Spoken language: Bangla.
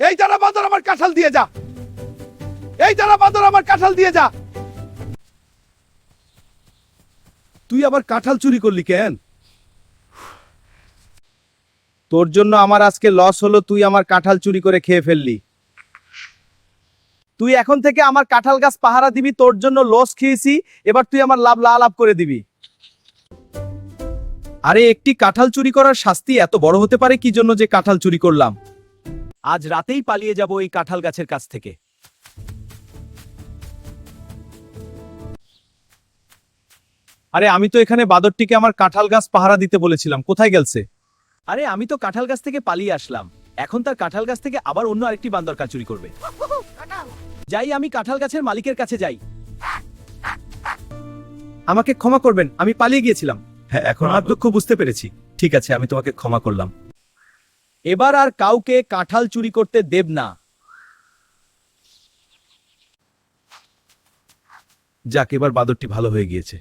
এই যারা বাঁদর আমার কাঁঠাল দিয়ে যা, এই যারা বাঁদর আমার কাঁঠাল দিয়ে যা। তুই আবার কাঁঠাল চুরি করলি কেন? তোর জন্য আমার আজকে লস হলো, তুই আমার কাঁঠাল চুরি করে খেয়ে ফেললি। তুই এখন থেকে আমার কাঁঠাল গাছ পাহারা দিবি, তোর জন্য লস খেয়েছি, এবার তুই আমার লাভ লাভ করে দিবি। আরে একটি কাঁঠাল চুরি করার শাস্তি এত বড় হতে পারে কি জন্য যে কাঁঠাল চুরি করলাম? আজ রাতেই পালিয়ে যাব এই কাঁঠাল গাছের কাছ থেকে। আরে আমি তো এখানে বাদরটিকে আমার কাঁঠাল গাছ পাহারা দিতে বলেছিলাম, কোথায় গেলছে? আরে আমি তো কাঁঠাল গাছ থেকে পালিয়ে আসলাম, এখন তার কাঁঠাল গাছ থেকে আবার অন্য আরেকটি বান্দর চুরি করবে। যাই, আমি কাঁঠাল গাছের মালিকের কাছে যাই। আমাকে ক্ষমা করবেন, আমি পালিয়ে গিয়েছিলাম। হ্যাঁ, এখন আর দুঃখ বুঝতে পেরেছি। ঠিক আছে, আমি তোমাকে ক্ষমা করলাম। এবার আর কাউকে কাঁঠাল চুরি করতে দেব না। যাক, এবার বাদরটি ভালো হয়ে গিয়েছে।